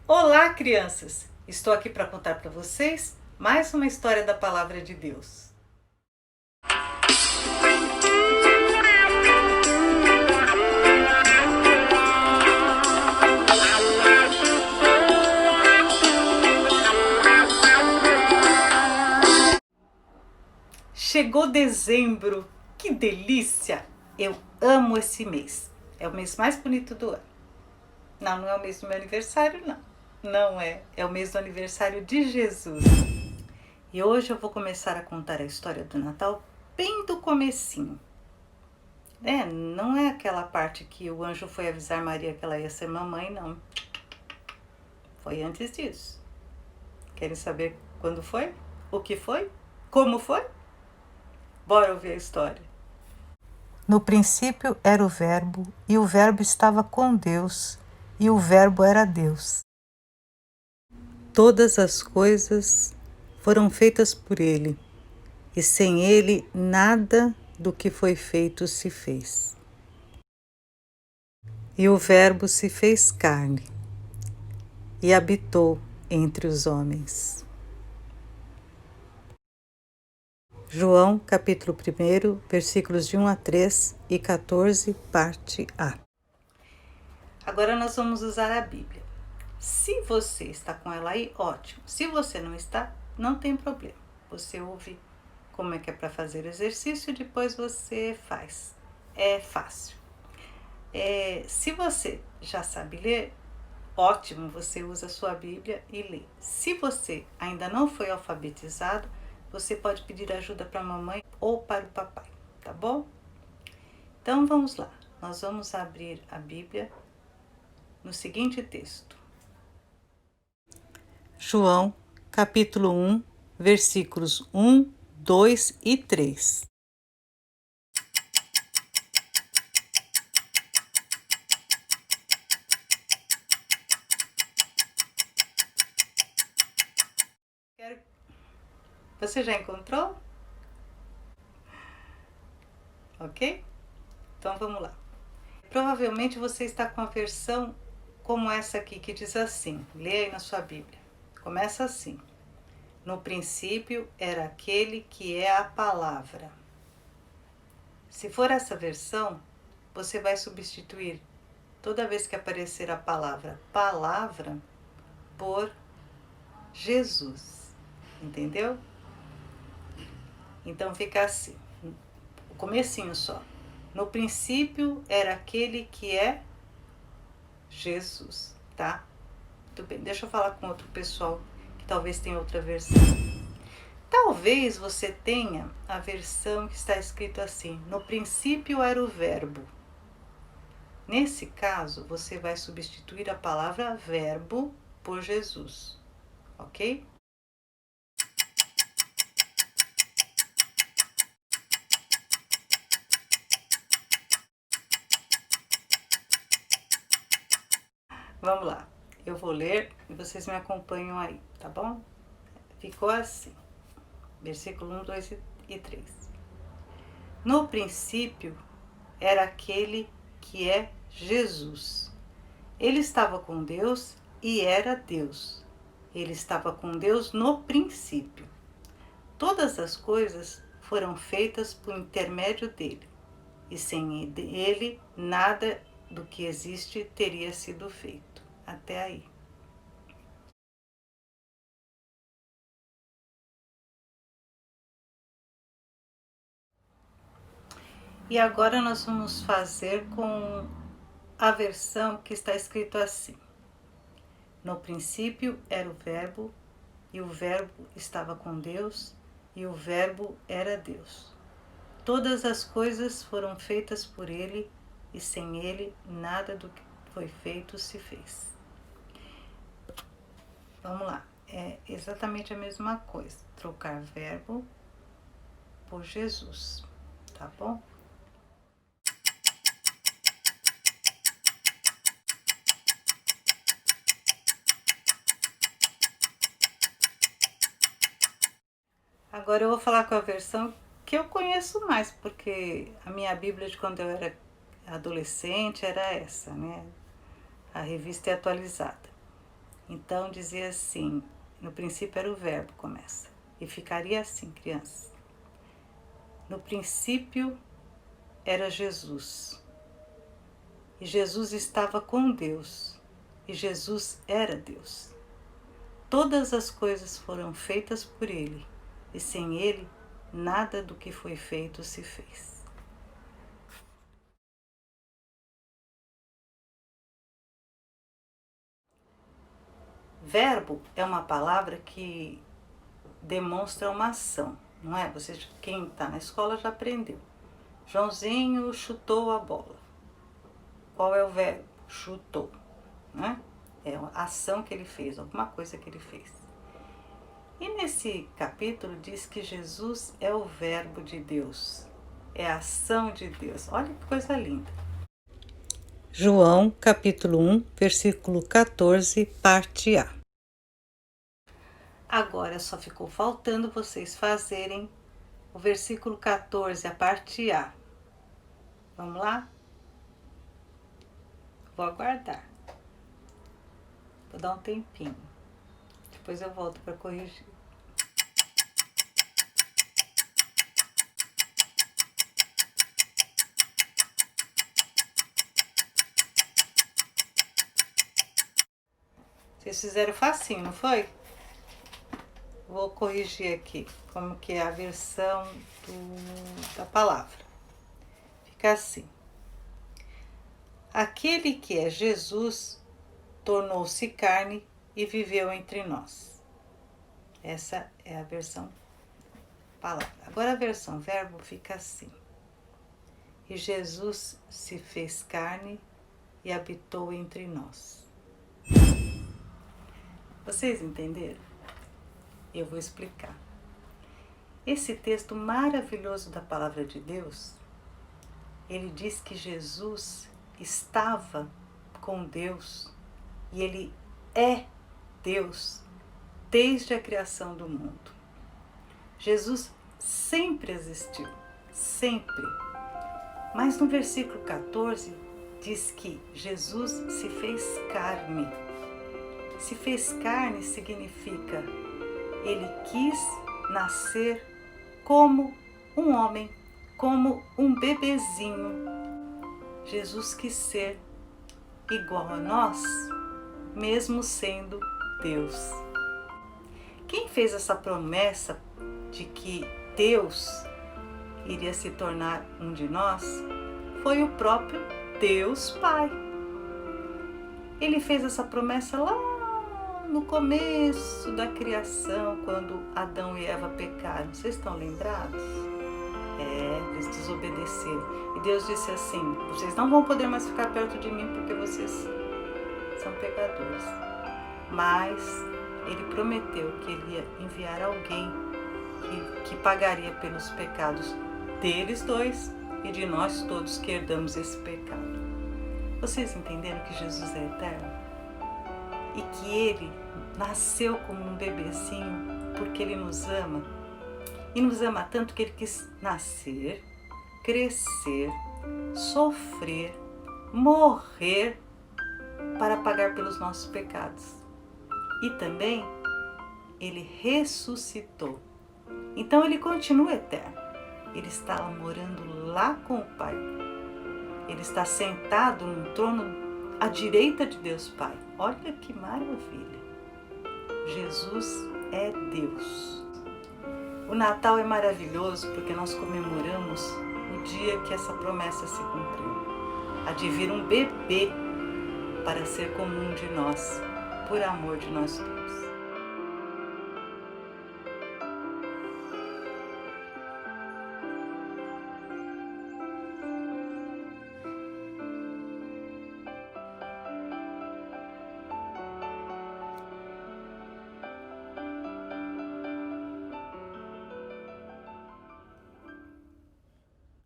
Olá, crianças! Estou aqui para contar para vocês mais uma história da Palavra de Deus. Chegou dezembro, que delícia! Eu amo esse mês. É o mês mais bonito do ano. Não é o mês do meu aniversário, não. Não é. É o mês do aniversário de Jesus. E hoje eu vou começar a contar a história do Natal bem do comecinho. Não é aquela parte que o anjo foi avisar Maria que ela ia ser mamãe, não. Foi antes disso. Querem saber quando foi? O que foi? Como foi? Bora ouvir a história. No princípio era o Verbo, e o Verbo estava com Deus, e o Verbo era Deus. Todas as coisas foram feitas por ele, e sem ele nada do que foi feito se fez. E o Verbo se fez carne, e habitou entre os homens. João, capítulo 1, versículos de 1 a 3 e 14, parte A. Agora nós vamos usar a Bíblia. Se você está com ela aí, ótimo. Se você não está, não tem problema. Você ouve como é que é para fazer o exercício e depois você faz. É fácil. Se você já sabe ler, ótimo, você usa a sua Bíblia e lê. Se você ainda não foi alfabetizado, você pode pedir ajuda para a mamãe ou para o papai, tá bom? Então vamos lá, nós vamos abrir a Bíblia no seguinte texto. João, capítulo 1, versículos 1, 2 e 3. Você já encontrou? Ok? Então vamos lá. Provavelmente você está com a versão como essa aqui, que diz assim. Leia aí na sua Bíblia. Começa assim. No princípio era aquele que é a palavra. Se for essa versão, você vai substituir toda vez que aparecer a palavra palavra por Jesus. Entendeu? Então fica assim. O comecinho só. No princípio era aquele que é Jesus, tá? Muito bem, deixa eu falar com outro pessoal que talvez tenha outra versão. Talvez você tenha a versão que está escrito assim: no princípio era o verbo. Nesse caso, você vai substituir a palavra verbo por Jesus, ok? Vamos lá, eu vou ler e vocês me acompanham aí, tá bom? Ficou assim, versículo 1, 2 e 3. No princípio era aquele que é Jesus. Ele estava com Deus e era Deus. Ele estava com Deus no princípio. Todas as coisas foram feitas por intermédio dele, e sem ele nada do que existe teria sido feito. Até aí. E agora nós vamos fazer com a versão que está escrito assim. No princípio era o Verbo, e o Verbo estava com Deus, e o Verbo era Deus. Todas as coisas foram feitas por ele, e sem ele nada do que foi feito se fez. Vamos lá, é exatamente a mesma coisa, trocar verbo por Jesus, tá bom? Agora eu vou falar com a versão que eu conheço mais, porque a minha Bíblia de quando eu era adolescente era essa, né? A revista é atualizada. Então dizia assim, no princípio era o verbo, começa. E ficaria assim, crianças. No princípio era Jesus. E Jesus estava com Deus. E Jesus era Deus. Todas as coisas foram feitas por Ele. E sem Ele, nada do que foi feito se fez. Verbo é uma palavra que demonstra uma ação, não é? Quem está na escola já aprendeu. Joãozinho chutou a bola. Qual é o verbo? Chutou, né? É a ação que ele fez, alguma coisa que ele fez. E nesse capítulo diz que Jesus é o verbo de Deus, é a ação de Deus. Olha que coisa linda. João, capítulo 1, versículo 14, parte A. Agora só ficou faltando vocês fazerem o versículo 14, a parte A. Vamos lá? Vou aguardar. Vou dar um tempinho. Depois eu volto para corrigir. Vocês fizeram facinho, não foi? Vou corrigir aqui como que é a versão da palavra. Fica assim. Aquele que é Jesus tornou-se carne e viveu entre nós. Essa é a versão palavra. Agora a versão verbo fica assim. E Jesus se fez carne e habitou entre nós. Vocês entenderam? Eu vou explicar. Esse texto maravilhoso da palavra de Deus, ele diz que Jesus estava com Deus e ele é Deus desde a criação do mundo. Jesus sempre existiu, sempre. Mas no versículo 14 diz que Jesus se fez carne. Se fez carne significa ele quis nascer como um homem, como um bebezinho. Jesus quis ser igual a nós, mesmo sendo Deus. Quem fez essa promessa de que Deus iria se tornar um de nós foi o próprio Deus Pai. Ele fez essa promessa lá no começo da criação, quando Adão e Eva pecaram. Vocês estão lembrados? Eles desobedeceram. E Deus disse assim, vocês não vão poder mais ficar perto de mim porque vocês são pecadores. Mas ele prometeu que ele ia enviar alguém que pagaria pelos pecados deles dois e de nós todos que herdamos esse pecado. Vocês entenderam que Jesus é eterno? E que ele nasceu como um bebezinho porque ele nos ama. E nos ama tanto que ele quis nascer, crescer, sofrer, morrer para pagar pelos nossos pecados. E também ele ressuscitou. Então ele continua eterno. Ele está morando lá com o Pai. Ele está sentado num trono à direita de Deus Pai. Olha que maravilha! Jesus é Deus. O Natal é maravilhoso porque nós comemoramos o dia que essa promessa se cumpriu. A de vir um bebê para ser comum de nós, por amor de nós todos.